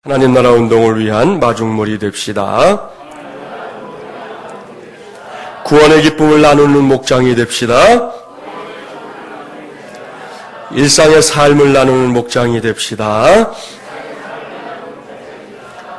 하나님 나라 운동을 위한 마중물이 됩시다. 구원의 기쁨을 나누는 목장이 됩시다. 일상의 삶을 나누는 목장이 됩시다.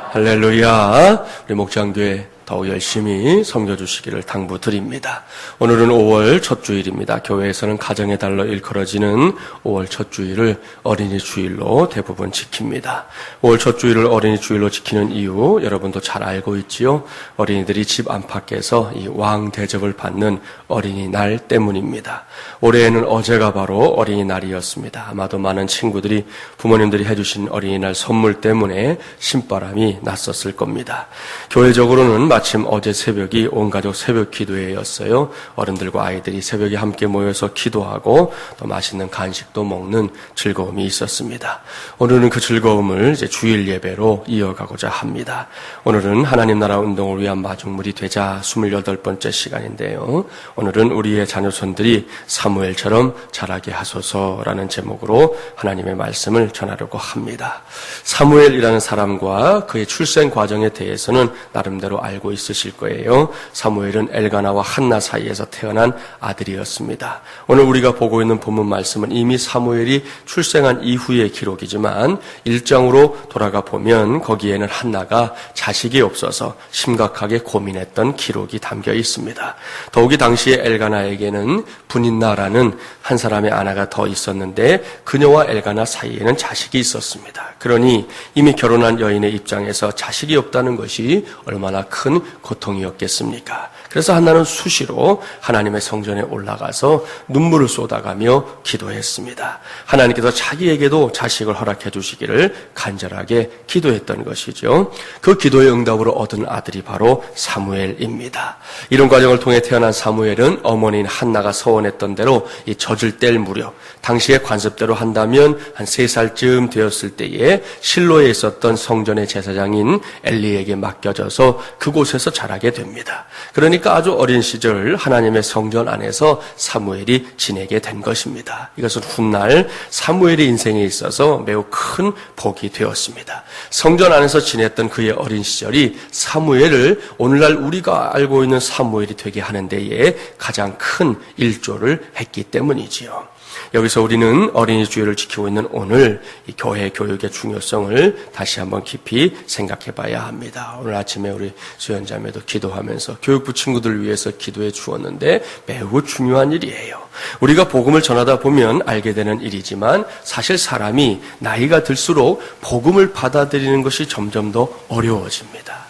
할렐루야. 우리 목장교회 더욱 열심히 섬겨주시기를 당부드립니다. 오늘은 5월 첫 주일입니다. 교회에서는 가정의 달로 일컬어지는 5월 첫 주일을 어린이 주일로 대부분 지킵니다. 5월 첫 주일을 어린이 주일로 지키는 이유 여러분도 잘 알고 있지요. 어린이들이 집 안팎에서 이 왕 대접을 받는 어린이날 때문입니다. 올해에는 어제가 바로 어린이날이었습니다. 아마도 많은 친구들이 부모님들이 해주신 어린이날 선물 때문에 신바람이 났었을 겁니다. 교회적으로는 마침 어제 새벽이 온가족 새벽 기도회였어요. 어른들과 아이들이 새벽에 함께 모여서 기도하고 또 맛있는 간식도 먹는 즐거움이 있었습니다. 오늘은 그 즐거움을 이제 주일 예배로 이어가고자 합니다. 오늘은 하나님 나라 운동을 위한 마중물이 되자 28번째 시간인데요. 오늘은 우리의 자녀손들이 사무엘처럼 자라게 하소서라는 제목으로 하나님의 말씀을 전하려고 합니다. 사무엘이라는 사람과 그의 출생 과정에 대해서는 나름대로 알고 있으실 거예요. 사무엘은 엘가나와 한나 사이에서 태어난 아들이었습니다. 오늘 우리가 보고 있는 본문 말씀은 이미 사무엘이 출생한 이후의 기록이지만 1장으로 돌아가 보면 거기에는 한나가 자식이 없어서 심각하게 고민했던 기록이 담겨 있습니다. 더욱이 당시에 엘가나에게는 분인나라는 한 사람의 아내가 더 있었는데 그녀와 엘가나 사이에는 자식이 있었습니다. 그러니 이미 결혼한 여인의 입장에서 자식이 없다는 것이 얼마나 큰 고통이었겠습니까? 그래서 한나는 수시로 하나님의 성전에 올라가서 눈물을 쏟아가며 기도했습니다. 하나님께서 자기에게도 자식을 허락해 주시기를 간절하게 기도했던 것이죠. 그 기도의 응답으로 얻은 아들이 바로 사무엘입니다. 이런 과정을 통해 태어난 사무엘은 어머니인 한나가 서원했던 대로 이 젖을 뗄 무렵, 당시의 관습대로 한다면 한 3살쯤 되었을 때에 실로에 있었던 성전의 제사장인 엘리에게 맡겨져서 그곳에서 자라게 됩니다. 그러니까 아주 어린 시절 하나님의 성전 안에서 사무엘이 지내게 된 것입니다. 이것은 훗날 사무엘의 인생에 있어서 매우 큰 복이 되었습니다. 성전 안에서 지냈던 그의 어린 시절이 사무엘을 오늘날 우리가 알고 있는 사무엘이 되게 하는 데에 가장 큰 일조를 했기 때문이지요. 여기서 우리는 어린이 주일을 지키고 있는 오늘 이 교회 교육의 중요성을 다시 한번 깊이 생각해 봐야 합니다. 오늘 아침에 우리 수연자매도 기도하면서 교육부 친구들을 위해서 기도해 주었는데 매우 중요한 일이에요. 우리가 복음을 전하다 보면 알게 되는 일이지만 사실 사람이 나이가 들수록 복음을 받아들이는 것이 점점 더 어려워집니다.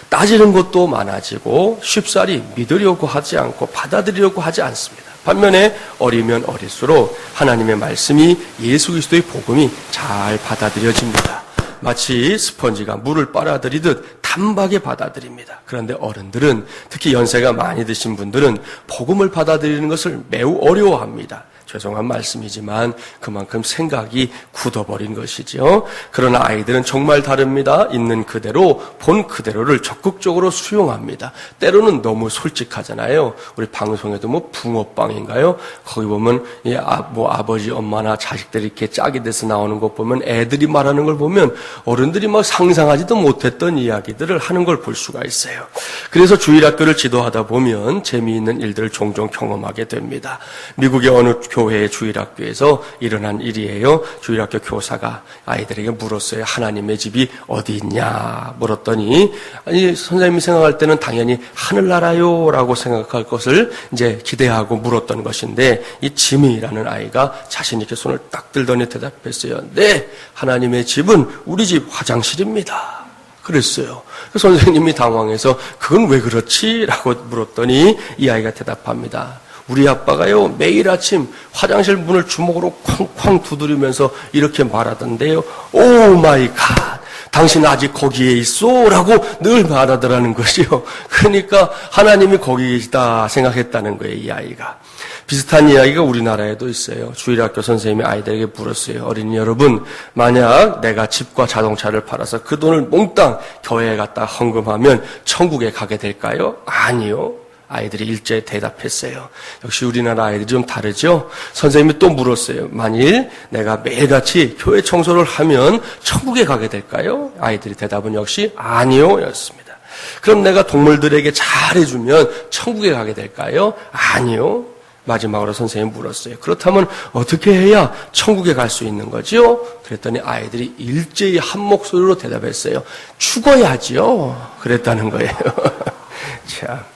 따지는 것도 많아지고 쉽사리 믿으려고 하지 않고 받아들이려고 하지 않습니다. 반면에 어리면 어릴수록 하나님의 말씀이 예수 그리스도의 복음이 잘 받아들여집니다. 마치 스펀지가 물을 빨아들이듯 단박에 받아들입니다. 그런데 어른들은, 특히 연세가 많이 드신 분들은 복음을 받아들이는 것을 매우 어려워합니다. 죄송한 말씀이지만 그만큼 생각이 굳어버린 것이죠. 그러나 아이들은 정말 다릅니다. 있는 그대로, 본 그대로를 적극적으로 수용합니다. 때로는 너무 솔직하잖아요. 우리 방송에도 붕어빵인가요? 거기 보면 아버지, 엄마나 자식들이 이렇게 짝이 돼서 나오는 것 보면 애들이 말하는 걸 보면 어른들이 상상하지도 못했던 이야기들을 하는 걸 볼 수가 있어요. 그래서 주일학교를 지도하다 보면 재미있는 일들을 종종 경험하게 됩니다. 미국의 어느 교회의 주일학교에서 일어난 일이에요. 주일학교 교사가 아이들에게 물었어요. 하나님의 집이 어디 있냐 물었더니, 아니 선생님이 생각할 때는 당연히 하늘나라요 라고 생각할 것을 이제 기대하고 물었던 것인데, 이 지미라는 아이가 자신 있게 손을 딱 들더니 대답했어요. 네, 하나님의 집은 우리 집 화장실입니다. 그랬어요. 선생님이 당황해서 그건 왜 그렇지? 라고 물었더니 이 아이가 대답합니다. 우리 아빠가요, 매일 아침 화장실 문을 주먹으로 쾅쾅 두드리면서 이렇게 말하던데요. 오 마이 갓, 당신 아직 거기에 있어? 라고 늘 말하더라는 것이요. 그러니까 하나님이 거기 계시다 생각했다는 거예요, 이 아이가. 비슷한 이야기가 우리나라에도 있어요. 주일학교 선생님이 아이들에게 물었어요. 어린이 여러분, 만약 내가 집과 자동차를 팔아서 그 돈을 몽땅 교회에 갖다 헌금하면 천국에 가게 될까요? 아니요. 아이들이 일제히 대답했어요. 역시 우리나라 아이들이 좀 다르죠? 선생님이 또 물었어요. 만일 내가 매일같이 교회 청소를 하면 천국에 가게 될까요? 아이들이 대답은 역시 아니요 였습니다. 그럼 내가 동물들에게 잘해주면 천국에 가게 될까요? 아니요. 마지막으로 선생님이 물었어요. 그렇다면 어떻게 해야 천국에 갈 수 있는 거죠? 그랬더니 아이들이 일제히 한 목소리로 대답했어요. 죽어야지요. 그랬다는 거예요. 자,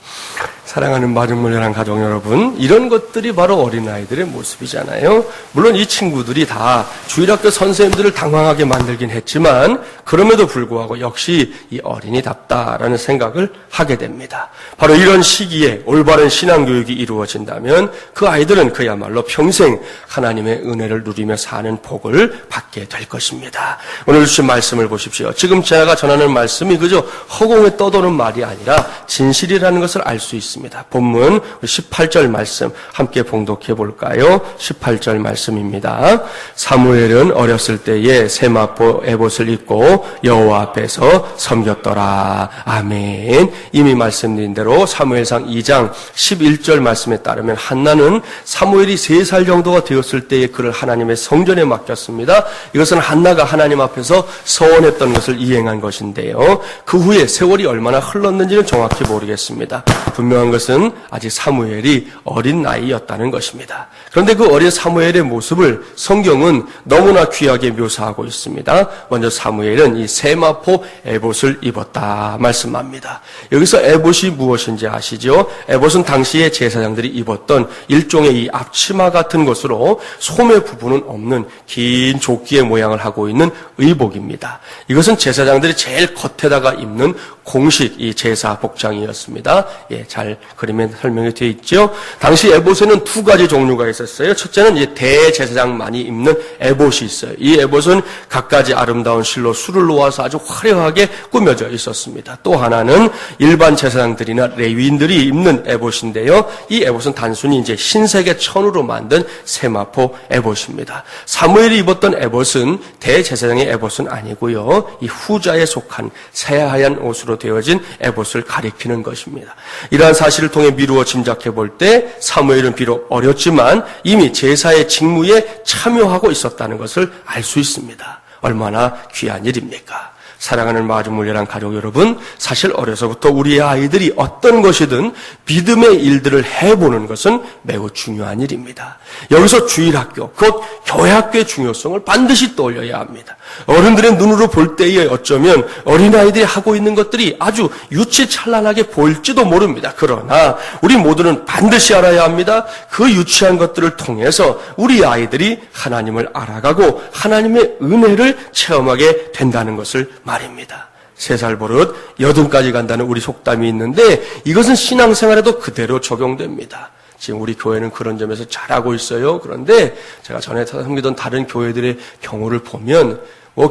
사랑하는 마중물련한 가족 여러분, 이런 것들이 바로 어린아이들의 모습이잖아요. 물론 이 친구들이 다 주일학교 선생님들을 당황하게 만들긴 했지만 그럼에도 불구하고 역시 이 어린이답다라는 생각을 하게 됩니다. 바로 이런 시기에 올바른 신앙교육이 이루어진다면 그 아이들은 그야말로 평생 하나님의 은혜를 누리며 사는 복을 받게 될 것입니다. 오늘 주신 말씀을 보십시오. 지금 제가 전하는 말씀이 그저 허공에 떠도는 말이 아니라 진실이라는 것을 알 수 있습니다. 본문 18절 말씀 함께 봉독해 볼까요? 18절 말씀입니다. 사무엘은 어렸을 때에 세마포 에봇을 입고 여호와 앞에서 섬겼더라. 아멘. 이미 말씀드린 대로 사무엘상 2장 11절 말씀에 따르면 한나는 사무엘이 3살 정도가 되었을 때에 그를 하나님의 성전에 맡겼습니다. 이것은 한나가 하나님 앞에서 서원했던 것을 이행한 것인데요. 그 후에 세월이 얼마나 흘렀는지는 정확히 모르겠습니다. 분명한 것은 아직 사무엘이 어린 나이였다는 것입니다. 그런데 그 어린 사무엘의 모습을 성경은 너무나 귀하게 묘사하고 있습니다. 먼저 사무엘은 이 세마포 에봇을 입었다 말씀합니다. 여기서 에봇이 무엇인지 아시죠? 에봇은 당시에 제사장들이 입었던 일종의 이 앞치마 같은 것으로 소매 부분은 없는 긴 조끼의 모양을 하고 있는 의복입니다. 이것은 제사장들이 제일 겉에다가 입는 공식 이 제사 복장이었습니다. 예, 잘 그림에 설명이 되어 있죠. 당시 에봇에는 2가지 종류가 있었어요. 첫째는 이제 대제사장만이 입는 에봇이 있어요. 이 에봇은 갖가지 아름다운 실로 술을 놓아서 아주 화려하게 꾸며져 있었습니다. 또 하나는 일반 제사장들이나 레위인들이 입는 에봇인데요. 이 에봇은 단순히 이제 흰색의 천으로 만든 세마포 에봇입니다. 사무엘이 입었던 에봇은 대제사장의 에봇은 아니고요. 이 후자에 속한 새하얀 옷으로 되어진 에봇을 가리키는 것입니다. 이러한 사실을 통해 미루어 짐작해 볼 때 사무엘은 비록 어렸지만 이미 제사의 직무에 참여하고 있었다는 것을 알 수 있습니다. 얼마나 귀한 일입니까? 사랑하는 마중물련한 가족 여러분, 사실 어려서부터 우리의 아이들이 어떤 것이든 믿음의 일들을 해보는 것은 매우 중요한 일입니다. 여기서 주일학교, 곧 교회학교의 중요성을 반드시 떠올려야 합니다. 어른들의 눈으로 볼 때에 어쩌면 어린아이들이 하고 있는 것들이 아주 유치찬란하게 보일지도 모릅니다. 그러나 우리 모두는 반드시 알아야 합니다. 그 유치한 것들을 통해서 우리 아이들이 하나님을 알아가고 하나님의 은혜를 체험하게 된다는 것을 말입니다. 3살 버릇 80까지 간다는 우리 속담이 있는데 이것은 신앙생활에도 그대로 적용됩니다. 지금 우리 교회는 그런 점에서 잘하고 있어요. 그런데 제가 전에 섬기던 다른 교회들의 경우를 보면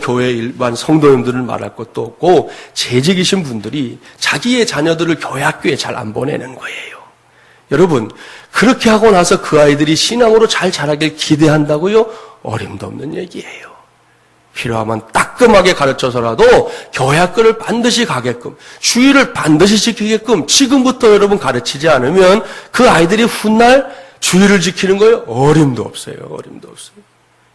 교회 일반 성도님들을 말할 것도 없고 재직이신 분들이 자기의 자녀들을 교회 학교에 잘 안 보내는 거예요. 여러분, 그렇게 하고 나서 그 아이들이 신앙으로 잘 자라길 기대한다고요? 어림도 없는 얘기예요. 필요하면 따끔하게 가르쳐서라도 교회 학교를 반드시 가게끔, 주일을 반드시 지키게끔 지금부터 여러분 가르치지 않으면 그 아이들이 훗날 주일을 지키는 거예요? 어림도 없어요. 어림도 없어요.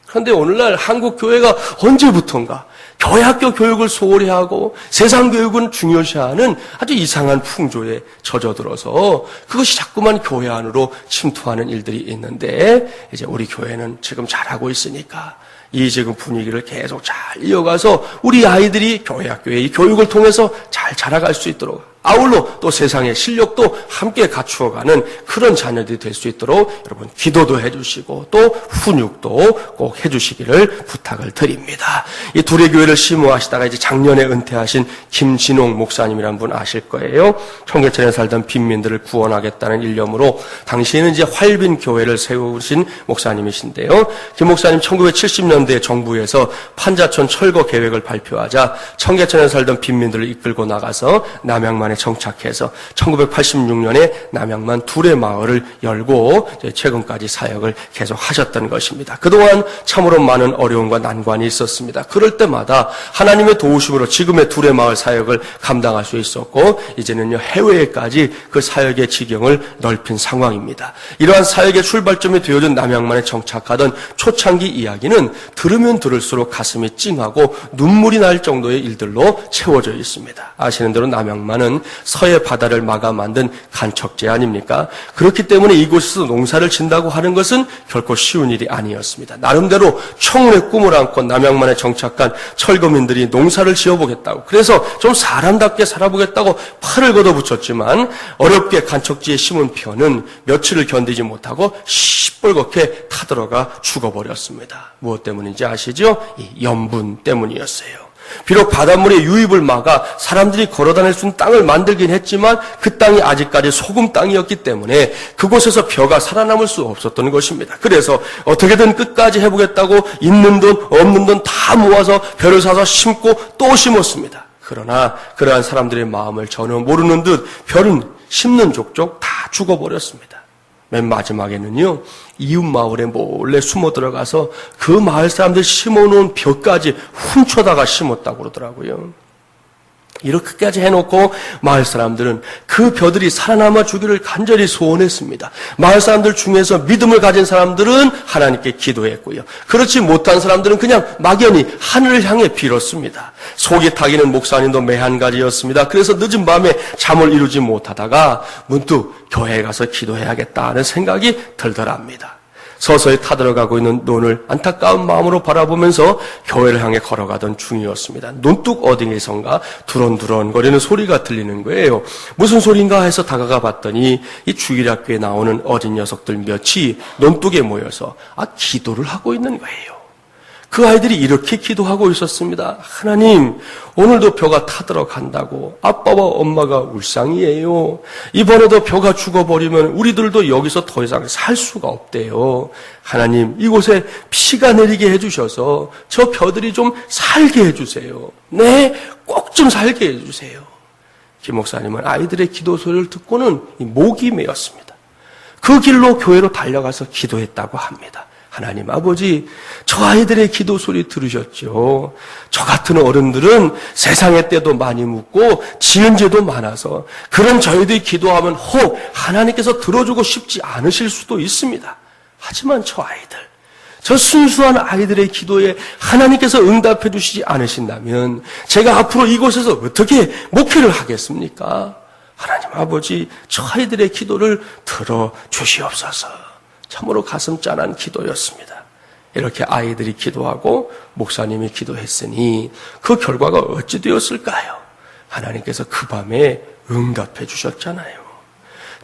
그런데 오늘날 한국 교회가 언제부턴가 교회 학교 교육을 소홀히 하고 세상 교육은 중요시하는 아주 이상한 풍조에 젖어들어서 그것이 자꾸만 교회 안으로 침투하는 일들이 있는데 이제 우리 교회는 지금 잘하고 있으니까 이 지금 분위기를 계속 잘 이어가서 우리 아이들이 교회 학교의 이 교육을 통해서 잘 자라갈 수 있도록 아울러 또 세상의 실력도 함께 갖추어가는 그런 자녀들이 될 수 있도록 여러분 기도도 해주시고 또 훈육도 꼭 해주시기를 부탁을 드립니다. 이 둘의 교회를 심호하시다가 이제 작년에 은퇴하신 김진홍 목사님이라는 분 아실 거예요. 청계천에 살던 빈민들을 구원하겠다는 일념으로 당시에는 이제 활빈 교회를 세우신 목사님이신데요. 김 목사님 1970년대 정부에서 판자촌 철거 계획을 발표하자 청계천에 살던 빈민들을 이끌고 나가서 남양만에 남양만에 정착해서 1986년에 남양만 둘의 마을을 열고 최근까지 사역을 계속 하셨던 것입니다. 그동안 참으로 많은 어려움과 난관이 있었습니다. 그럴 때마다 하나님의 도우심으로 지금의 둘의 마을 사역을 감당할 수 있었고 이제는요 해외에까지 그 사역의 지경을 넓힌 상황입니다. 이러한 사역의 출발점이 되어준 남양만에 정착하던 초창기 이야기는 들으면 들을수록 가슴이 찡하고 눈물이 날 정도의 일들로 채워져 있습니다. 아시는 대로 남양만은 서해 바다를 막아 만든 간척지 아닙니까? 그렇기 때문에 이곳에서 농사를 진다고 하는 것은 결코 쉬운 일이 아니었습니다. 나름대로 청운의 꿈을 안고 남양만에 정착한 철거민들이 농사를 지어보겠다고, 그래서 좀 사람답게 살아보겠다고 팔을 걷어붙였지만 어렵게 간척지에 심은 벼는 며칠을 견디지 못하고 시뻘겋게 타들어가 죽어버렸습니다. 무엇 때문인지 아시죠? 이 염분 때문이었어요. 비록 바닷물의 유입을 막아 사람들이 걸어다닐 수 있는 땅을 만들긴 했지만 그 땅이 아직까지 소금 땅이었기 때문에 그곳에서 벼가 살아남을 수 없었던 것입니다. 그래서 어떻게든 끝까지 해보겠다고 있는 돈 없는 돈 다 모아서 벼를 사서 심고 또 심었습니다. 그러나 그러한 사람들의 마음을 전혀 모르는 듯 벼는 심는 족족 다 죽어버렸습니다. 맨 마지막에는요, 이웃 마을에 몰래 숨어 들어가서 그 마을 사람들 심어놓은 벼까지 훔쳐다가 심었다고 그러더라고요. 이렇게까지 해놓고 마을 사람들은 그 벼들이 살아남아 주기를 간절히 소원했습니다. 마을 사람들 중에서 믿음을 가진 사람들은 하나님께 기도했고요. 그렇지 못한 사람들은 그냥 막연히 하늘을 향해 빌었습니다. 속이 타기는 목사님도 매한가지였습니다. 그래서 늦은 밤에 잠을 이루지 못하다가 문득 교회에 가서 기도해야겠다는 생각이 들더랍니다. 서서히 타들어가고 있는 논을 안타까운 마음으로 바라보면서 교회를 향해 걸어가던 중이었습니다. 논둑 어디에선가 두런두런거리는 소리가 들리는 거예요. 무슨 소리인가 해서 다가가 봤더니 이 주일학교에 나오는 어린 녀석들 몇이 논둑에 모여서 기도를 하고 있는 거예요. 그 아이들이 이렇게 기도하고 있었습니다. 하나님, 오늘도 벼가 타들어간다고 아빠와 엄마가 울상이에요. 이번에도 벼가 죽어버리면 우리들도 여기서 더 이상 살 수가 없대요. 하나님, 이곳에 비가 내리게 해주셔서 저 벼들이 좀 살게 해주세요. 네, 꼭 좀 살게 해주세요. 김 목사님은 아이들의 기도 소리를 듣고는 목이 메었습니다. 그 길로 교회로 달려가서 기도했다고 합니다. 하나님 아버지, 저 아이들의 기도 소리 들으셨죠? 저 같은 어른들은 세상의 때도 많이 묻고 지은 죄도 많아서 그런 저희들이 기도하면 혹 하나님께서 들어주고 싶지 않으실 수도 있습니다. 하지만 저 아이들, 저 순수한 아이들의 기도에 하나님께서 응답해 주시지 않으신다면 제가 앞으로 이곳에서 어떻게 목회를 하겠습니까? 하나님 아버지, 저 아이들의 기도를 들어주시옵소서. 참으로 가슴 짠한 기도였습니다. 이렇게 아이들이 기도하고 목사님이 기도했으니 그 결과가 어찌 되었을까요? 하나님께서 그 밤에 응답해 주셨잖아요.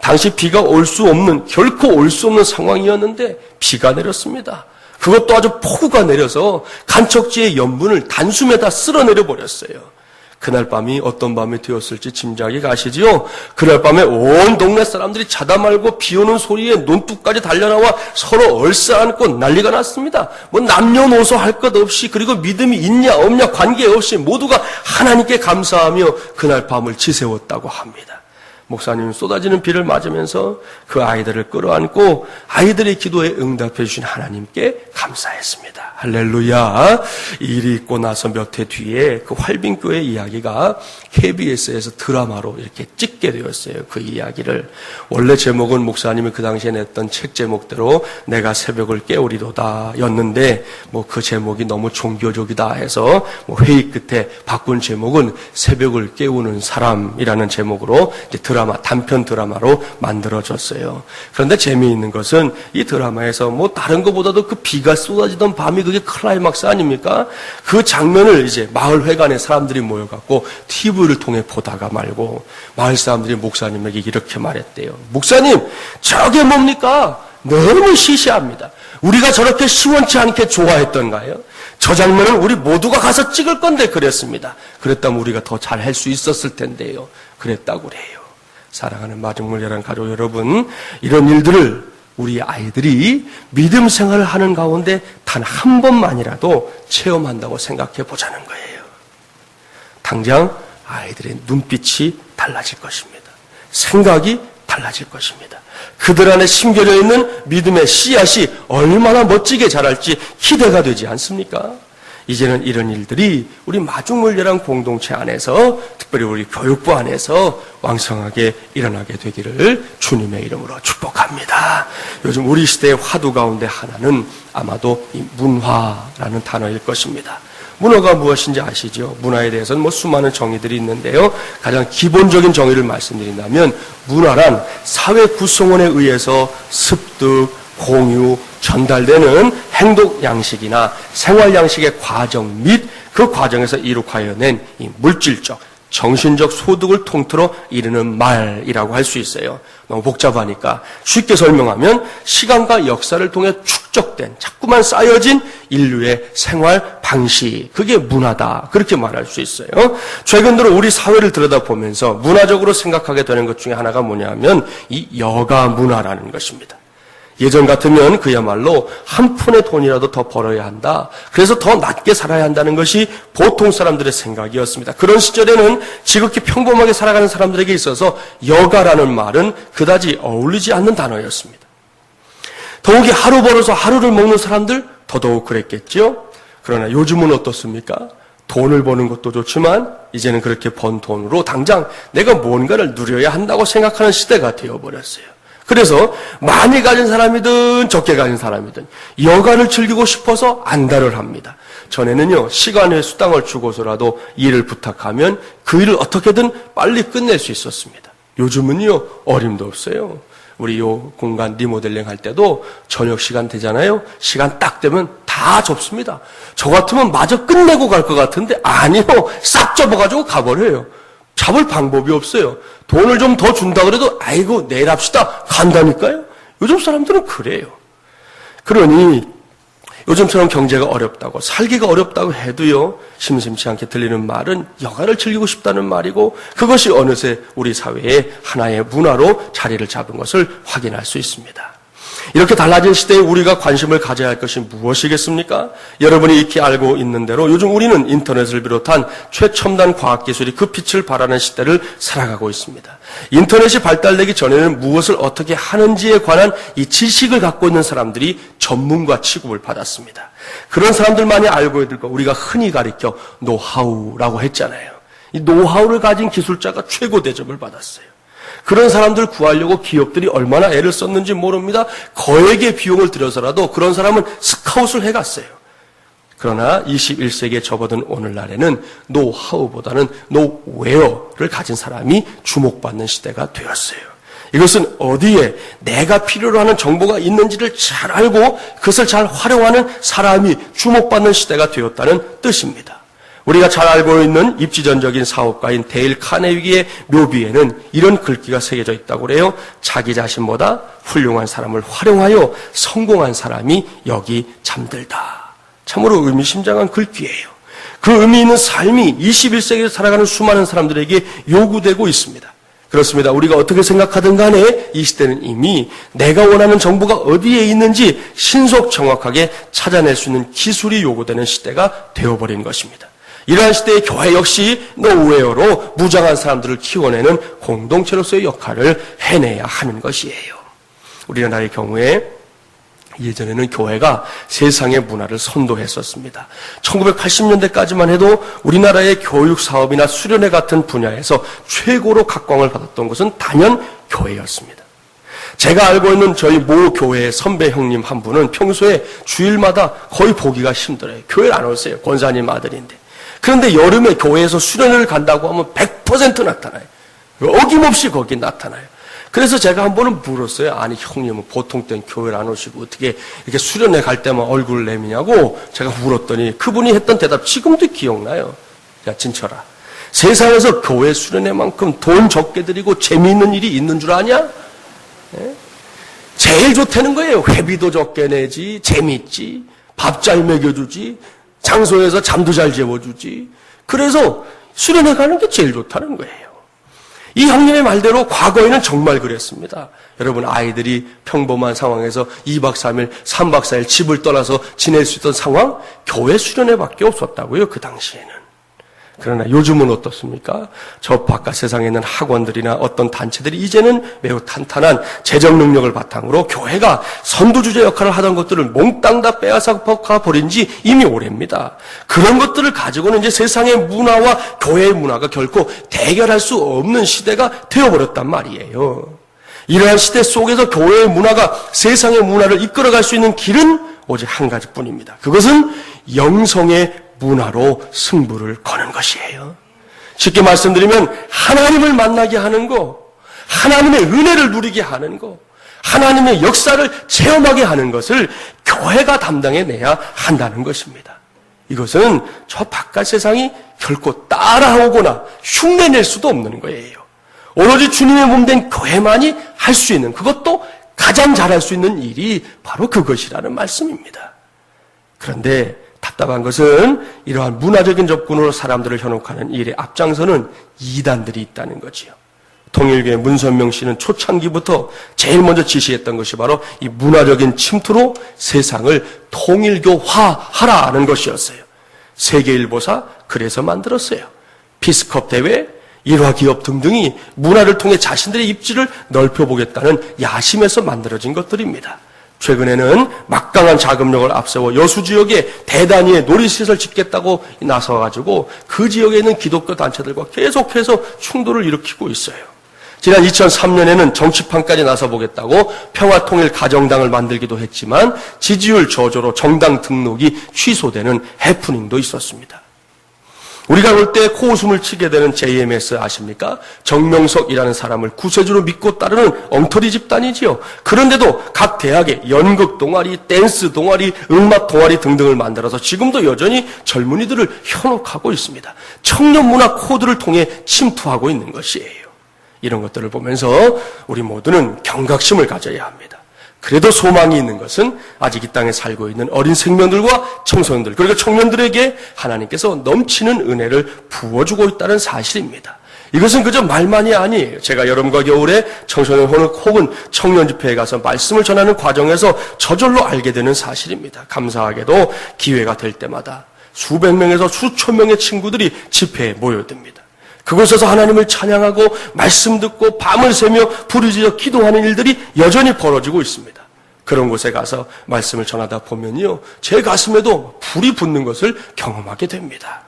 당시 비가 올 수 없는, 결코 올 수 없는 상황이었는데 비가 내렸습니다. 그것도 아주 폭우가 내려서 간척지의 염분을 단숨에 다 쓸어내려 버렸어요. 그날 밤이 어떤 밤이 되었을지 짐작이 가시지요? 그날 밤에 온 동네 사람들이 자다 말고 비 오는 소리에 논둑까지 달려나와 서로 얼싸안고 난리가 났습니다. 뭐 남녀노소 할 것 없이, 그리고 믿음이 있냐 없냐 관계없이 모두가 하나님께 감사하며 그날 밤을 지새웠다고 합니다. 목사님은 쏟아지는 비를 맞으면서 그 아이들을 끌어안고 아이들의 기도에 응답해 주신 하나님께 감사했습니다. 할렐루야. 이 일이 있고 나서 몇 해 뒤에 그 활빈교회 이야기가 KBS에서 드라마로 이렇게 찍게 되었어요. 그 이야기를. 원래 제목은 목사님이 그 당시에 냈던 책 제목대로 내가 새벽을 깨우리도다 였는데 뭐 그 제목이 너무 종교적이다 해서 뭐 회의 끝에 바꾼 제목은 새벽을 깨우는 사람이라는 제목으로 이제 단편 드라마로 만들어졌어요. 그런데 재미있는 것은 이 드라마에서 뭐 다른 것보다도 그 비가 쏟아지던 밤이 그게 클라이막스 아닙니까? 그 장면을 이제 마을 회관에 사람들이 모여갖고 TV를 통해 보다가 말고 마을 사람들이 목사님에게 이렇게 말했대요. 목사님, 저게 뭡니까? 너무 시시합니다. 우리가 저렇게 시원치 않게 좋아했던가요? 저 장면은 우리 모두가 가서 찍을 건데 그랬습니다. 그랬다면 우리가 더 잘할 수 있었을 텐데요. 그랬다고 그래요. 사랑하는 마중물야란 가족 여러분, 이런 일들을 우리 아이들이 믿음 생활을 하는 가운데 단 한 번만이라도 체험한다고 생각해 보자는 거예요. 당장 아이들의 눈빛이 달라질 것입니다. 생각이 달라질 것입니다. 그들 안에 심겨져 있는 믿음의 씨앗이 얼마나 멋지게 자랄지 기대가 되지 않습니까? 이제는 이런 일들이 우리 마중물려란 공동체 안에서, 특별히 우리 교육부 안에서 왕성하게 일어나게 되기를 주님의 이름으로 축복합니다. 요즘 우리 시대의 화두 가운데 하나는 아마도 이 문화라는 단어일 것입니다. 문화가 무엇인지 아시죠? 문화에 대해서는 수많은 정의들이 있는데요. 가장 기본적인 정의를 말씀드린다면 문화란 사회 구성원에 의해서 습득, 공유, 전달되는 행동 양식이나 생활 양식의 과정 및 그 과정에서 이룩하여 낸 이 물질적, 정신적 소득을 통틀어 이르는 말이라고 할 수 있어요. 너무 복잡하니까 쉽게 설명하면 시간과 역사를 통해 축적된, 자꾸만 쌓여진 인류의 생활 방식, 그게 문화다, 그렇게 말할 수 있어요. 최근 들어 우리 사회를 들여다보면서 문화적으로 생각하게 되는 것 중에 하나가 뭐냐면 이 여가 문화라는 것입니다. 예전 같으면 그야말로 한 푼의 돈이라도 더 벌어야 한다, 그래서 더 낮게 살아야 한다는 것이 보통 사람들의 생각이었습니다. 그런 시절에는 지극히 평범하게 살아가는 사람들에게 있어서 여가라는 말은 그다지 어울리지 않는 단어였습니다. 더욱이 하루 벌어서 하루를 먹는 사람들 더더욱 그랬겠죠. 그러나 요즘은 어떻습니까? 돈을 버는 것도 좋지만 이제는 그렇게 번 돈으로 당장 내가 뭔가를 누려야 한다고 생각하는 시대가 되어버렸어요. 그래서 많이 가진 사람이든 적게 가진 사람이든 여가를 즐기고 싶어서 안달을 합니다. 전에는요, 시간의 수당을 주고서라도 일을 부탁하면 그 일을 어떻게든 빨리 끝낼 수 있었습니다. 요즘은요, 어림도 없어요. 우리 요 공간 리모델링 할 때도 저녁 시간 되잖아요. 시간 딱 되면 다 접습니다. 저 같으면 마저 끝내고 갈 것 같은데 아니요, 싹 접어가지고 가버려요. 잡을 방법이 없어요. 돈을 좀 더 준다 그래도 아이고 내일 합시다 간다니까요. 요즘 사람들은 그래요. 그러니 요즘처럼 경제가 어렵다고, 살기가 어렵다고 해도요, 심심치 않게 들리는 말은 여가를 즐기고 싶다는 말이고, 그것이 어느새 우리 사회의 하나의 문화로 자리를 잡은 것을 확인할 수 있습니다. 이렇게 달라진 시대에 우리가 관심을 가져야 할 것이 무엇이겠습니까? 여러분이 익히 알고 있는 대로 요즘 우리는 인터넷을 비롯한 최첨단 과학기술이 그 빛을 발하는 시대를 살아가고 있습니다. 인터넷이 발달되기 전에는 무엇을 어떻게 하는지에 관한 이 지식을 갖고 있는 사람들이 전문가 취급을 받았습니다. 그런 사람들만이 알고 있는 거 우리가 흔히 가리켜 노하우라고 했잖아요. 이 노하우를 가진 기술자가 최고 대접을 받았어요. 그런 사람들 구하려고 기업들이 얼마나 애를 썼는지 모릅니다. 거액의 비용을 들여서라도 그런 사람은 스카웃을 해갔어요. 그러나 21세기에 접어든 오늘날에는 노하우보다는 노웨어를 가진 사람이 주목받는 시대가 되었어요. 이것은 어디에 내가 필요로 하는 정보가 있는지를 잘 알고 그것을 잘 활용하는 사람이 주목받는 시대가 되었다는 뜻입니다. 우리가 잘 알고 있는 입지전적인 사업가인 데일 카네기의 묘비에는 이런 글귀가 새겨져 있다고 그래요. 자기 자신보다 훌륭한 사람을 활용하여 성공한 사람이 여기 잠들다. 참으로 의미심장한 글귀예요. 그 의미 있는 삶이 21세기에 살아가는 수많은 사람들에게 요구되고 있습니다. 그렇습니다. 우리가 어떻게 생각하든 간에 이 시대는 이미 내가 원하는 정보가 어디에 있는지 신속 정확하게 찾아낼 수 있는 기술이 요구되는 시대가 되어버린 것입니다. 이러한 시대의 교회 역시 노웨어로 무장한 사람들을 키워내는 공동체로서의 역할을 해내야 하는 것이에요. 우리나라의 경우에 예전에는 교회가 세상의 문화를 선도했었습니다. 1980년대까지만 해도 우리나라의 교육 사업이나 수련회 같은 분야에서 최고로 각광을 받았던 것은 단연 교회였습니다. 제가 알고 있는 저희 모 교회의 선배 형님 한 분은 평소에 주일마다 거의 보기가 힘들어요. 교회를 안 오세요. 권사님 아들인데. 그런데 여름에 교회에서 수련회를 간다고 하면 100% 나타나요. 어김없이 거기 나타나요. 그래서 제가 한 번은 물었어요. 아니 형님은 보통 때는 교회를 안 오시고 어떻게 이렇게 수련회 갈 때만 얼굴을 내미냐고 제가 물었더니 그분이 했던 대답 지금도 기억나요. 야 진철아, 세상에서 교회 수련회만큼 돈 적게 들이고 재미있는 일이 있는 줄 아냐? 네? 제일 좋다는 거예요. 회비도 적게 내지, 재미있지, 밥 잘 먹여주지, 장소에서 잠도 잘 재워주지. 그래서 수련회 가는 게 제일 좋다는 거예요. 이 형님의 말대로 과거에는 정말 그랬습니다. 여러분 아이들이 평범한 상황에서 2박 3일, 3박 4일 집을 떠나서 지낼 수 있던 상황, 교회 수련회밖에 없었다고요. 그 당시에는. 그러나 요즘은 어떻습니까? 저 바깥 세상에 있는 학원들이나 어떤 단체들이 이제는 매우 탄탄한 재정 능력을 바탕으로 교회가 선두주자 역할을 하던 것들을 몽땅 다 빼앗아 버린 지 이미 오래입니다. 그런 것들을 가지고는 이제 세상의 문화와 교회의 문화가 결코 대결할 수 없는 시대가 되어버렸단 말이에요. 이러한 시대 속에서 교회의 문화가 세상의 문화를 이끌어갈 수 있는 길은 오직 한 가지뿐입니다. 그것은 영성의 문화로 승부를 거는 것이에요. 쉽게 말씀드리면 하나님을 만나게 하는 거, 하나님의 은혜를 누리게 하는 거, 하나님의 역사를 체험하게 하는 것을 교회가 담당해내야 한다는 것입니다. 이것은 저 바깥 세상이 결코 따라오거나 흉내낼 수도 없는 거예요. 오로지 주님의 몸된 교회만이 할 수 있는, 그것도 가장 잘할 수 있는 일이 바로 그것이라는 말씀입니다. 그런데 답답한 것은 이러한 문화적인 접근으로 사람들을 현혹하는 일에 앞장서는 이단들이 있다는 거지요. 통일교의 문선명 씨는 초창기부터 제일 먼저 지시했던 것이 바로 이 문화적인 침투로 세상을 통일교화하라는 것이었어요. 세계일보사 그래서 만들었어요. 피스컵 대회, 일화기업 등등이 문화를 통해 자신들의 입지를 넓혀보겠다는 야심에서 만들어진 것들입니다. 최근에는 막강한 자금력을 앞세워 여수 지역에 대단위의 놀이시설 짓겠다고 나서가지고 그 지역에 있는 기독교 단체들과 계속해서 충돌을 일으키고 있어요. 지난 2003년에는 정치판까지 나서보겠다고 평화통일가정당을 만들기도 했지만 지지율 저조로 정당 등록이 취소되는 해프닝도 있었습니다. 우리가 볼 때 코웃음을 치게 되는 JMS 아십니까? 정명석이라는 사람을 구세주로 믿고 따르는 엉터리 집단이지요. 그런데도 각 대학에 연극 동아리, 댄스 동아리, 음악 동아리 등등을 만들어서 지금도 여전히 젊은이들을 현혹하고 있습니다. 청년 문화 코드를 통해 침투하고 있는 것이에요. 이런 것들을 보면서 우리 모두는 경각심을 가져야 합니다. 그래도 소망이 있는 것은 아직 이 땅에 살고 있는 어린 생명들과 청소년들, 그리고 청년들에게 하나님께서 넘치는 은혜를 부어주고 있다는 사실입니다. 이것은 그저 말만이 아니에요. 제가 여름과 겨울에 청소년 혹은 청년 집회에 가서 말씀을 전하는 과정에서 저절로 알게 되는 사실입니다. 감사하게도 기회가 될 때마다 수백 명에서 수천 명의 친구들이 집회에 모여듭니다. 그곳에서 하나님을 찬양하고 말씀 듣고 밤을 새며 부르짖어 기도하는 일들이 여전히 벌어지고 있습니다. 그런 곳에 가서 말씀을 전하다 보면요, 제 가슴에도 불이 붙는 것을 경험하게 됩니다.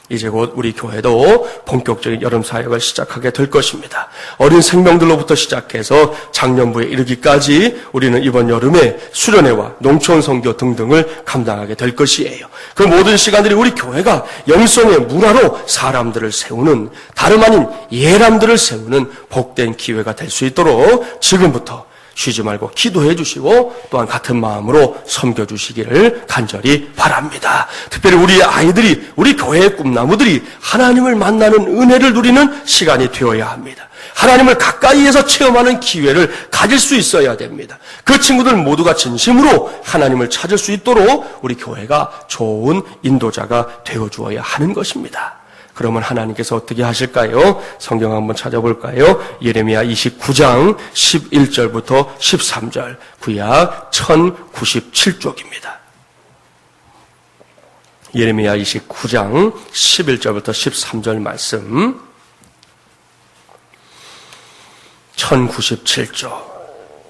이제 곧 우리 교회도 본격적인 여름 사역을 시작하게 될 것입니다. 어린 생명들로부터 시작해서 작년부에 이르기까지 우리는 이번 여름에 수련회와 농촌 선교 등등을 감당하게 될 것이에요. 그 모든 시간들이 우리 교회가 영성의 문화로 사람들을 세우는, 다름 아닌 예람들을 세우는 복된 기회가 될 수 있도록 지금부터 쉬지 말고 기도해 주시고 또한 같은 마음으로 섬겨주시기를 간절히 바랍니다. 특별히 우리 아이들이, 우리 교회의 꿈나무들이 하나님을 만나는 은혜를 누리는 시간이 되어야 합니다. 하나님을 가까이에서 체험하는 기회를 가질 수 있어야 됩니다. 그 친구들 모두가 진심으로 하나님을 찾을 수 있도록 우리 교회가 좋은 인도자가 되어주어야 하는 것입니다. 그러면 하나님께서 어떻게 하실까요? 성경 한번 찾아볼까요? 예레미야 29장 11절부터 13절, 구약 1097쪽입니다. 예레미야 29장 11절부터 13절 말씀, 1097쪽.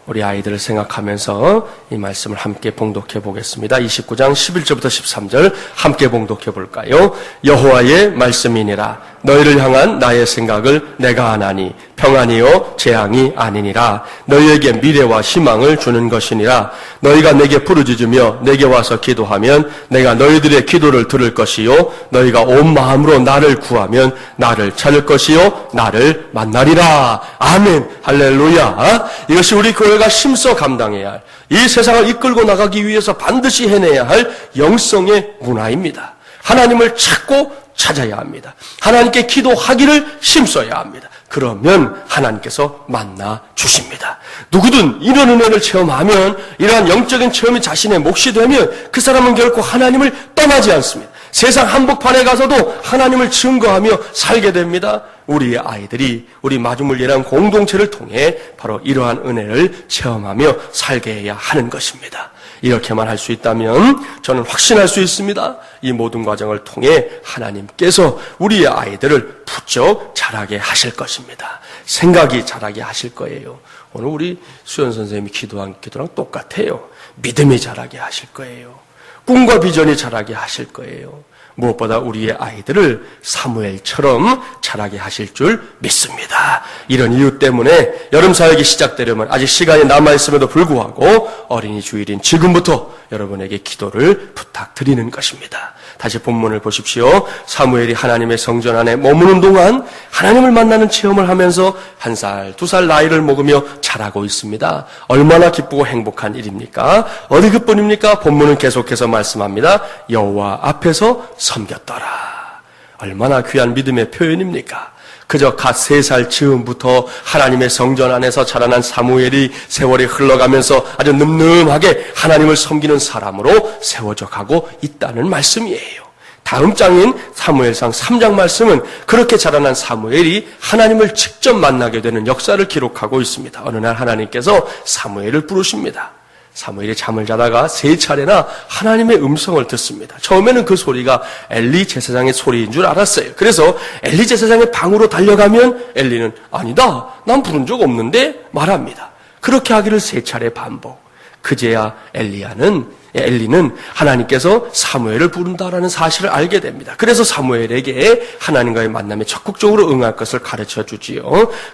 우리 아이들을 생각하면서 이 말씀을 함께 봉독해 보겠습니다. 29장 11절부터 13절 함께 봉독해 볼까요? 여호와의 말씀이니라. 너희를 향한 나의 생각을 내가 아나니 평안이요 재앙이 아니니라. 너희에게 미래와 희망을 주는 것이니라. 너희가 내게 부르짖으며 내게 와서 기도하면 내가 너희들의 기도를 들을 것이요 너희가 온 마음으로 나를 구하면 나를 찾을 것이요 나를 만나리라. 아멘. 할렐루야. 이것이 우리 교회가 힘써 감당해야 할, 이 세상을 이끌고 나가기 위해서 반드시 해내야 할 영성의 문화입니다. 하나님을 찾고 찾아야 합니다. 하나님께 기도하기를 힘써야 합니다. 그러면 하나님께서 만나 주십니다. 누구든 이런 은혜를 체험하면, 이러한 영적인 체험이 자신의 몫이 되면 그 사람은 결코 하나님을 떠나지 않습니다. 세상 한복판에 가서도 하나님을 증거하며 살게 됩니다. 우리 아이들이 우리 마중물 예랑 공동체를 통해 바로 이러한 은혜를 체험하며 살게 해야 하는 것입니다. 이렇게만 할 수 있다면 저는 확신할 수 있습니다. 이 모든 과정을 통해 하나님께서 우리의 아이들을 부쩍 자라게 하실 것입니다. 생각이 자라게 하실 거예요. 오늘 우리 수연 선생님이 기도한 기도랑 똑같아요. 믿음이 자라게 하실 거예요. 꿈과 비전이 자라게 하실 거예요. 무엇보다 우리의 아이들을 사무엘처럼 자라게 하실 줄 믿습니다. 이런 이유 때문에 여름 사역이 시작되려면 아직 시간이 남아있음에도 불구하고 어린이 주일인 지금부터 여러분에게 기도를 부탁드리는 것입니다. 다시 본문을 보십시오. 사무엘이 하나님의 성전 안에 머무는 동안 하나님을 만나는 체험을 하면서 1살, 2살 나이를 먹으며 자라고 있습니다. 얼마나 기쁘고 행복한 일입니까? 어디 그뿐입니까? 본문은 계속해서 말씀합니다. 여호와 앞에서 섬겼더라. 얼마나 귀한 믿음의 표현입니까? 그저 갓 3살 즈음부터 하나님의 성전 안에서 자라난 사무엘이 세월이 흘러가면서 아주 늠름하게 하나님을 섬기는 사람으로 세워져 가고 있다는 말씀이에요. 다음 장인 사무엘상 3장 말씀은 그렇게 자라난 사무엘이 하나님을 직접 만나게 되는 역사를 기록하고 있습니다. 어느 날 하나님께서 사무엘을 부르십니다. 사무엘이 잠을 자다가 3차례나 하나님의 음성을 듣습니다. 처음에는 그 소리가 엘리 제사장의 소리인 줄 알았어요. 그래서 엘리 제사장의 방으로 달려가면 엘리는 아니다, 난 부른 적 없는데 말합니다. 그렇게 하기를 3차례 반복. 그제야 엘리는 하나님께서 사무엘을 부른다라는 사실을 알게 됩니다. 그래서 사무엘에게 하나님과의 만남에 적극적으로 응할 것을 가르쳐 주지요.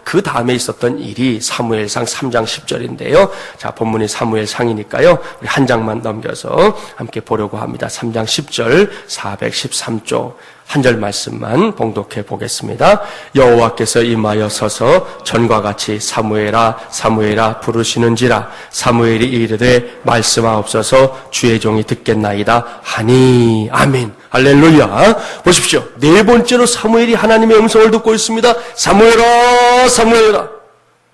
그 다음에 있었던 일이 사무엘상 3장 10절인데요. 자, 본문이 사무엘상이니까요. 우리 한 장만 넘겨서 함께 보려고 합니다. 3장 10절 413조. 한 절 말씀만 봉독해 보겠습니다. 여호와께서 임하여 서서 전과 같이 사무엘아 사무엘아 부르시는지라 사무엘이 이르되 말씀하옵소서 주의 종이 듣겠나이다 하니. 아멘. 할렐루야. 보십시오. 4번째로 사무엘이 하나님의 음성을 듣고 있습니다. 사무엘아 사무엘아.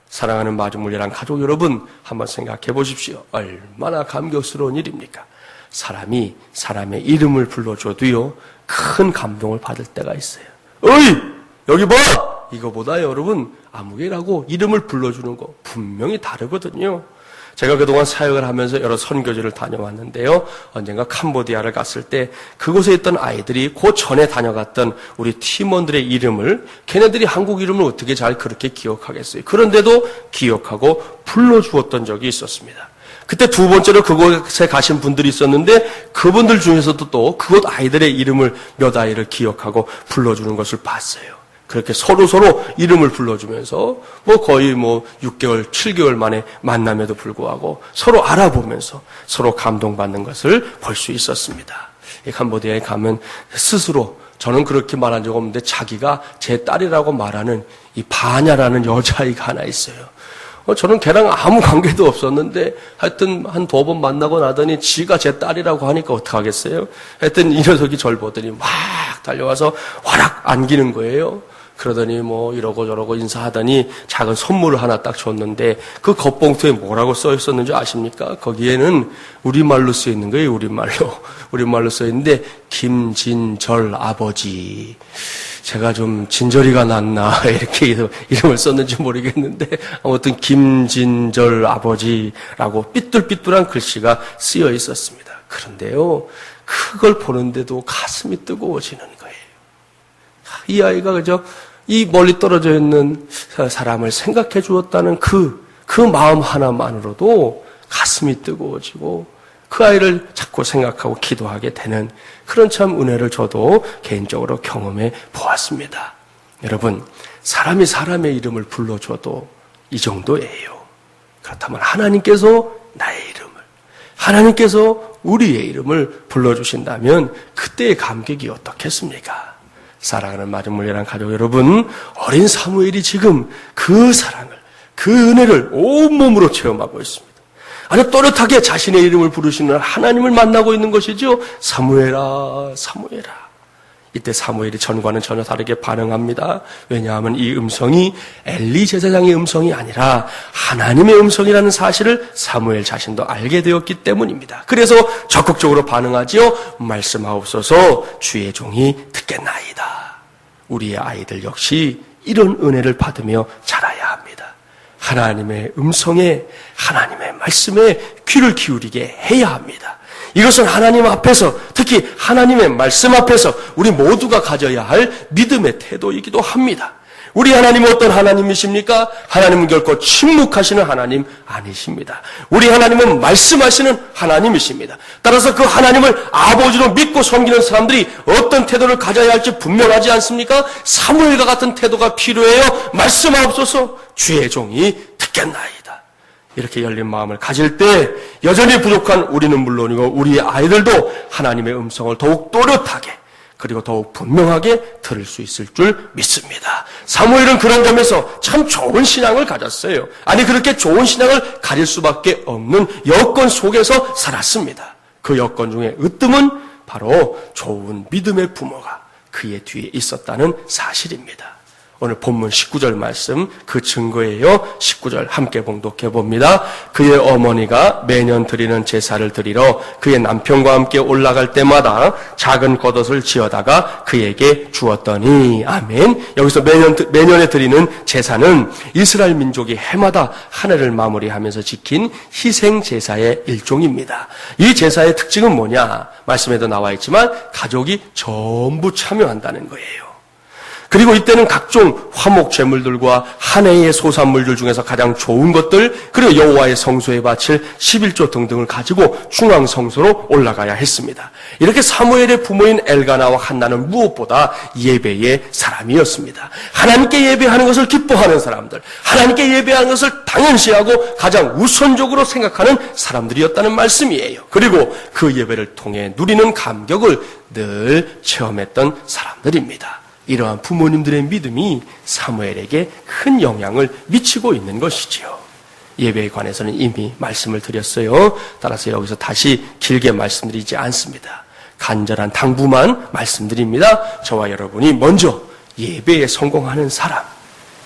사랑하는 마중물이랑 가족 여러분, 한번 생각해 보십시오. 얼마나 감격스러운 일입니까? 사람이 사람의 이름을 불러줘도요 큰 감동을 받을 때가 있어요. 어이 여기 봐! 이거보다 여러분 아무개라고 이름을 불러주는 거 분명히 다르거든요. 제가 그동안 사역을 하면서 여러 선교지를 다녀왔는데요. 언젠가 캄보디아를 갔을 때 그곳에 있던 아이들이 그 전에 다녀갔던 우리 팀원들의 이름을, 걔네들이 한국 이름을 어떻게 잘 그렇게 기억하겠어요. 그런데도 기억하고 불러주었던 적이 있었습니다. 그때 2번째로 그곳에 가신 분들이 있었는데 그분들 중에서도 또 그곳 아이들의 이름을 몇 아이를 기억하고 불러주는 것을 봤어요. 그렇게 서로 이름을 불러주면서 거의 6개월, 7개월 만에 만남에도 불구하고 서로 알아보면서 서로 감동받는 것을 볼 수 있었습니다. 이 캄보디아에 가면 스스로 저는 그렇게 말한 적 없는데 자기가 제 딸이라고 말하는 이 바냐라는 여자아이가 하나 있어요. 저는 걔랑 아무 관계도 없었는데 하여튼 한 2번 만나고 나더니 지가 제 딸이라고 하니까 어떡하겠어요? 하여튼 이 녀석이 절 보더니 막 달려와서 와락 안기는 거예요. 그러더니 이러고 저러고 인사하더니 작은 선물을 하나 딱 줬는데 그 겉봉투에 뭐라고 써 있었는지 아십니까? 거기에는 우리말로 써 있는 거예요. 우리말로 써 있는데 김진절 아버지. 제가 좀 진저리가 났나 이렇게 이름을 썼는지 모르겠는데 아무튼 김진절 아버지라고 삐뚤삐뚤한 글씨가 쓰여 있었습니다. 그런데요, 그걸 보는데도 가슴이 뜨거워지는 거예요. 이 아이가 그저 이 멀리 떨어져 있는 사람을 생각해 주었다는 그 마음 하나만으로도 가슴이 뜨거워지고 그 아이를 자꾸 생각하고 기도하게 되는 그런 참 은혜를 저도 개인적으로 경험해 보았습니다. 여러분, 사람이 사람의 이름을 불러줘도 이 정도예요. 그렇다면 하나님께서 나의 이름을, 하나님께서 우리의 이름을 불러주신다면 그때의 감격이 어떻겠습니까? 사랑하는 마중물이란 가족 여러분, 어린 사무엘이 지금 그 사랑을, 그 은혜를 온몸으로 체험하고 있습니다. 아주 또렷하게 자신의 이름을 부르시는 하나님을 만나고 있는 것이죠. 사무엘아, 사무엘아. 이때 사무엘이 전과는 전혀 다르게 반응합니다. 왜냐하면 이 음성이 엘리 제사장의 음성이 아니라 하나님의 음성이라는 사실을 사무엘 자신도 알게 되었기 때문입니다. 그래서 적극적으로 반응하지요. 말씀하옵소서 주의 종이 듣겠나이다. 우리의 아이들 역시 이런 은혜를 받으며 자라야 합니다. 하나님의 음성에, 하나님의 말씀에 귀를 기울이게 해야 합니다. 이것은 하나님 앞에서, 특히 하나님의 말씀 앞에서 우리 모두가 가져야 할 믿음의 태도이기도 합니다. 우리 하나님은 어떤 하나님이십니까? 하나님은 결코 침묵하시는 하나님 아니십니다. 우리 하나님은 말씀하시는 하나님이십니다. 따라서 그 하나님을 아버지로 믿고 섬기는 사람들이 어떤 태도를 가져야 할지 분명하지 않습니까? 사무엘과 같은 태도가 필요해요. 말씀하옵소서, 주의 종이 듣겠나이다. 이렇게 열린 마음을 가질 때 여전히 부족한 우리는 물론이고 우리의 아이들도 하나님의 음성을 더욱 또렷하게, 그리고 더욱 분명하게 들을 수 있을 줄 믿습니다. 사무엘은 그런 점에서 참 좋은 신앙을 가졌어요. 아니, 그렇게 좋은 신앙을 가질 수밖에 없는 여건 속에서 살았습니다. 그 여건 중에 으뜸은 바로 좋은 믿음의 부모가 그의 뒤에 있었다는 사실입니다. 오늘 본문 19절 말씀, 그 증거예요. 19절 함께 봉독해 봅니다. 그의 어머니가 매년 드리는 제사를 드리러 그의 남편과 함께 올라갈 때마다 작은 겉옷을 지어다가 그에게 주었더니. 아멘. 여기서 매년에 드리는 제사는 이스라엘 민족이 해마다 한 해를 마무리하면서 지킨 희생 제사의 일종입니다. 이 제사의 특징은 뭐냐? 말씀에도 나와 있지만 가족이 전부 참여한다는 거예요. 그리고 이때는 각종 화목 제물들과 한 해의 소산물들 중에서 가장 좋은 것들, 그리고 여호와의 성소에 바칠 11조 등등을 가지고 중앙 성소로 올라가야 했습니다. 이렇게 사무엘의 부모인 엘가나와 한나는 무엇보다 예배의 사람이었습니다. 하나님께 예배하는 것을 기뻐하는 사람들, 하나님께 예배하는 것을 당연시하고 가장 우선적으로 생각하는 사람들이었다는 말씀이에요. 그리고 그 예배를 통해 누리는 감격을 늘 체험했던 사람들입니다. 이러한 부모님들의 믿음이 사무엘에게 큰 영향을 미치고 있는 것이지요. 예배에 관해서는 이미 말씀을 드렸어요. 따라서 여기서 다시 길게 말씀드리지 않습니다. 간절한 당부만 말씀드립니다. 저와 여러분이 먼저 예배에 성공하는 사람,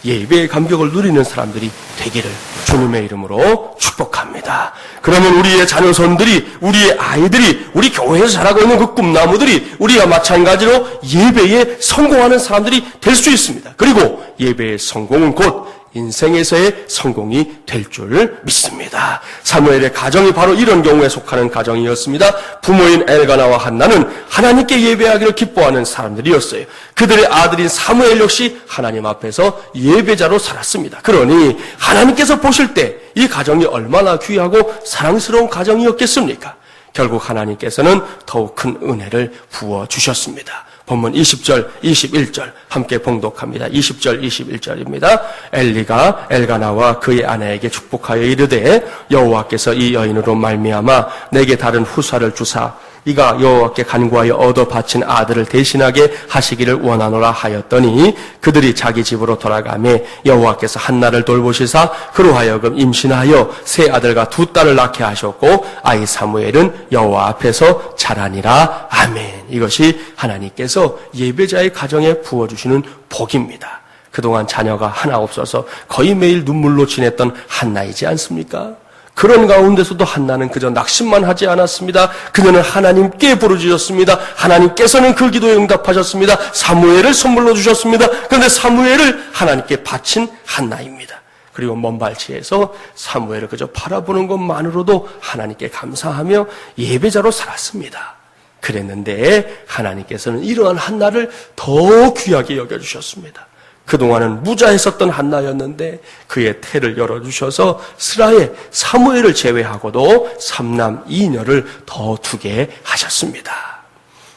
예배의 감격을 누리는 사람들이 되기를 주님의 이름으로 축복합니다. 그러면 우리의 자녀손들이, 우리의 아이들이, 우리 교회에서 자라고 있는 그 꿈나무들이 우리와 마찬가지로 예배에 성공하는 사람들이 될 수 있습니다. 그리고 예배의 성공은 곧 인생에서의 성공이 될 줄 믿습니다. 사무엘의 가정이 바로 이런 경우에 속하는 가정이었습니다. 부모인 엘가나와 한나는 하나님께 예배하기를 기뻐하는 사람들이었어요. 그들의 아들인 사무엘 역시 하나님 앞에서 예배자로 살았습니다. 그러니 하나님께서 보실 때 이 가정이 얼마나 귀하고 사랑스러운 가정이었겠습니까? 결국 하나님께서는 더욱 큰 은혜를 부어주셨습니다. 본문 20절, 21절 함께 봉독합니다. 20절, 21절입니다. 엘리가 엘가나와 그의 아내에게 축복하여 이르되 여호와께서 이 여인으로 말미암아 내게 다른 후사를 주사 이가 여호와께 간구하여 얻어 바친 아들을 대신하게 하시기를 원하노라 하였더니 그들이 자기 집으로 돌아가매 여호와께서 한나를 돌보시사 그로 하여금 임신하여 세 아들과 두 딸을 낳게 하셨고 아이 사무엘은 여호와 앞에서 자라니라. 아멘. 이것이 하나님께서 예배자의 가정에 부어주시는 복입니다. 그동안 자녀가 하나 없어서 거의 매일 눈물로 지냈던 한나이지 않습니까? 그런 가운데서도 한나는 그저 낙심만 하지 않았습니다. 그녀는 하나님께 부르짖었습니다. 하나님께서는 그 기도에 응답하셨습니다. 사무엘을 선물로 주셨습니다. 그런데 사무엘을 하나님께 바친 한나입니다. 그리고 먼 발치에서 사무엘을 그저 바라보는 것만으로도 하나님께 감사하며 예배자로 살았습니다. 그랬는데 하나님께서는 이러한 한나를 더 귀하게 여겨주셨습니다. 그동안은 무자했었던 한나였는데 그의 태를 열어주셔서 스라에 사무엘을 제외하고도 3남 2녀를 더 두게 하셨습니다.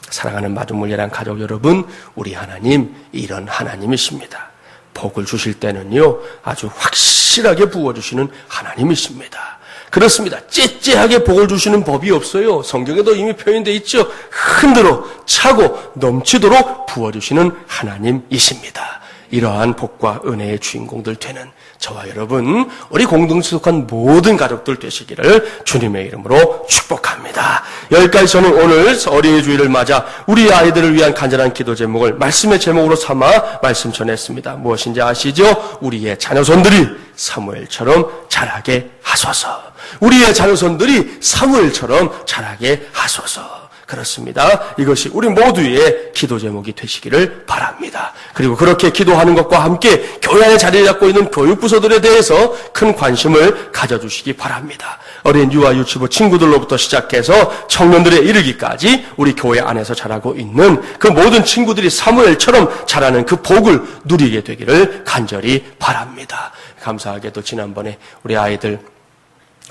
사랑하는 마중물려란 가족 여러분, 우리 하나님 이런 하나님이십니다. 복을 주실 때는요 아주 확실하게 부어주시는 하나님이십니다. 그렇습니다. 째째하게 복을 주시는 법이 없어요. 성경에도 이미 표현되어 있죠. 흔들어 차고 넘치도록 부어주시는 하나님이십니다. 이러한 복과 은혜의 주인공들 되는 저와 여러분, 우리 공동체 속한 모든 가족들 되시기를 주님의 이름으로 축복합니다. 여기까지 저는 오늘 어린이 주일을 맞아 우리 아이들을 위한 간절한 기도 제목을 말씀의 제목으로 삼아 말씀 전했습니다. 무엇인지 아시죠? 우리의 자녀손들이 사무엘처럼 자라게 하소서. 우리의 자녀손들이 사무엘처럼 자라게 하소서. 그렇습니다. 이것이 우리 모두의 기도 제목이 되시기를 바랍니다. 그리고 그렇게 기도하는 것과 함께 교회 안에 자리를 잡고 있는 교육부서들에 대해서 큰 관심을 가져주시기 바랍니다. 어린 유아 유치부 친구들로부터 시작해서 청년들에 이르기까지 우리 교회 안에서 자라고 있는 그 모든 친구들이 사무엘처럼 자라는 그 복을 누리게 되기를 간절히 바랍니다. 감사하게도 지난번에 우리 아이들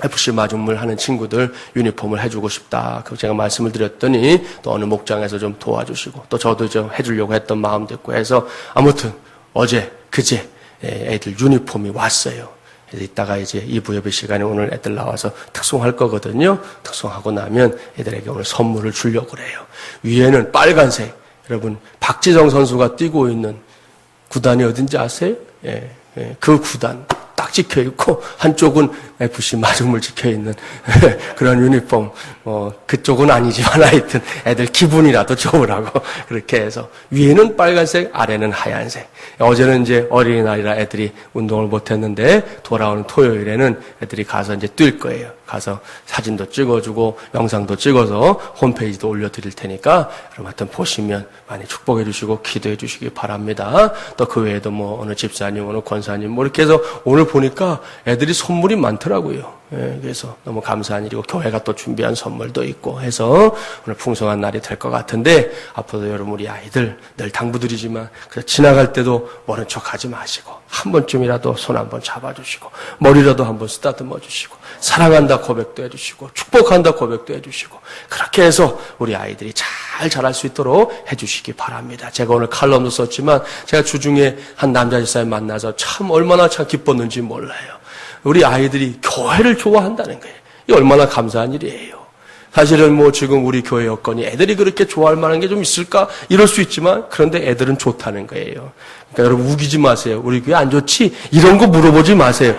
FC 마중물 하는 친구들 유니폼을 해주고 싶다. 그 제가 말씀을 드렸더니 또 어느 목장에서 좀 도와주시고 또 저도 좀 해주려고 했던 마음도 있고 해서 아무튼 어제 그제 애들 유니폼이 왔어요. 그래서 이따가 이제 2부 예배 시간에 오늘 애들 나와서 특송할 거거든요. 특송하고 나면 애들에게 오늘 선물을 주려고 그래요. 위에는 빨간색. 여러분 박지성 선수가 뛰고 있는 구단이 어딘지 아세요? 그 구단 딱 찍혀 있고 한쪽은 FC 마중물 찍혀 있는 그런 유니폼. 그쪽은 아니지만 하여튼 애들 기분이라도 좋으라고 그렇게 해서 위에는 빨간색, 아래는 하얀색. 어제는 이제 어린이날이라 애들이 운동을 못 했는데 돌아오는 토요일에는 애들이 가서 이제 뛸 거예요. 가서 사진도 찍어주고 영상도 찍어서 홈페이지도 올려드릴 테니까 여러분 하여튼 보시면 많이 축복해 주시고 기도해 주시기 바랍니다. 또 그 외에도 뭐 어느 집사님, 어느 권사님 뭐 이렇게 해서 오늘 보니까 애들이 선물이 많더라고요. 그래서 너무 감사한 일이고 교회가 또 준비한 선물도 있고 해서 오늘 풍성한 날이 될 것 같은데 앞으로도 여러분 우리 아이들 늘 당부드리지만 지나갈 때도 모른 척 하지 마시고 한 번쯤이라도 손 한번 잡아주시고 머리라도 한번 쓰다듬어 주시고 사랑한다 고백도 해주시고 축복한다 고백도 해주시고 그렇게 해서 우리 아이들이 잘 자랄 수 있도록 해주시기 바랍니다. 제가 오늘 칼럼도 썼지만 제가 주중에 한 남자 집사님 만나서 참 얼마나 참 기뻤는지 몰라요. 우리 아이들이 교회를 좋아한다는 거예요. 이 얼마나 감사한 일이에요. 사실은 뭐 지금 우리 교회 여건이 애들이 그렇게 좋아할 만한 게 좀 있을까? 이럴 수 있지만 그런데 애들은 좋다는 거예요. 그러니까 여러분 우기지 마세요. 우리 교회 안 좋지? 이런 거 물어보지 마세요.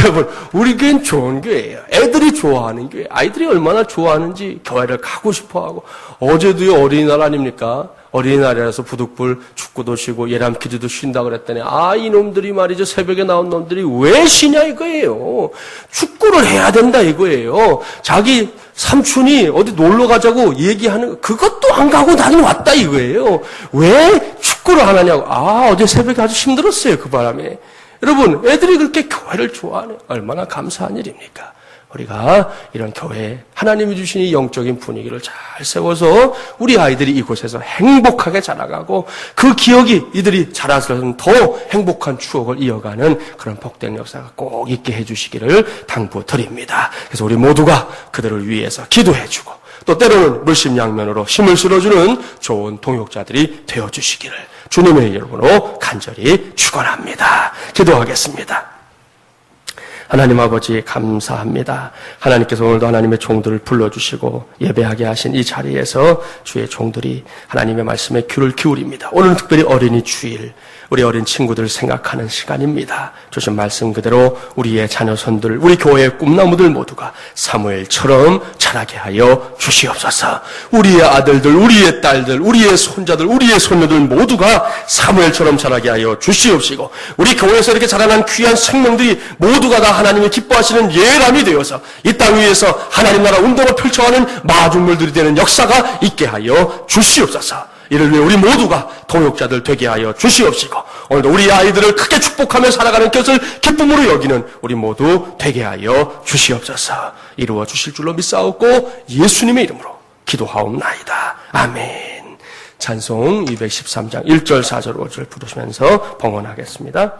여러분 우리 교회는 좋은 교회예요. 애들이 좋아하는 교회. 아이들이 얼마나 좋아하는지 교회를 가고 싶어하고 어제도요 어린이날 아닙니까? 어린이날이라서 부득불 축구도 쉬고 예람퀴즈도 쉰다 그랬더니 이놈들이 말이죠 새벽에 나온 놈들이 왜 쉬냐 이거예요. 축구를 해야 된다 이거예요. 자기 삼촌이 어디 놀러 가자고 얘기하는 그것도 안 가고 나는 왔다 이거예요. 왜 축구를 안 하냐고. 어제 새벽에 아주 힘들었어요 그 바람에. 여러분 애들이 그렇게 교회를 좋아하네. 얼마나 감사한 일입니까? 우리가 이런 교회 하나님이 주신 이 영적인 분위기를 잘 세워서 우리 아이들이 이곳에서 행복하게 자라가고 그 기억이 이들이 자라서는 더 행복한 추억을 이어가는 그런 복된 역사가 꼭 있게 해주시기를 당부드립니다. 그래서 우리 모두가 그들을 위해서 기도해주고 또 때로는 물심양면으로 힘을 실어주는 좋은 동역자들이 되어주시기를 주님의 이름으로 간절히 축원합니다. 기도하겠습니다. 하나님 아버지 감사합니다. 하나님께서 오늘도 하나님의 종들을 불러주시고 예배하게 하신 이 자리에서 주의 종들이 하나님의 말씀에 귀를 기울입니다. 오늘은 특별히 어린이 주일 우리 어린 친구들 생각하는 시간입니다. 주신 말씀 그대로 우리의 자녀손들 우리 교회의 꿈나무들 모두가 사무엘처럼 자라게 하여 주시옵소서. 우리의 아들들 우리의 딸들 우리의 손자들 우리의 손녀들 모두가 사무엘처럼 자라게 하여 주시옵시고 우리 교회에서 이렇게 자라난 귀한 생명들이 모두가 다 하나님이 기뻐하시는 예람이 되어서 이 땅 위에서 하나님 나라 운동을 펼쳐가는 마중물들이 되는 역사가 있게 하여 주시옵소서. 이를 위해 우리 모두가 동역자들 되게 하여 주시옵시고 오늘도 우리 아이들을 크게 축복하며 살아가는 것을 기쁨으로 여기는 우리 모두 되게 하여 주시옵소서. 이루어 주실 줄로 믿사옵고 예수님의 이름으로 기도하옵나이다. 아멘. 찬송 213장 1절 4절 5절 부르시면서 봉헌하겠습니다.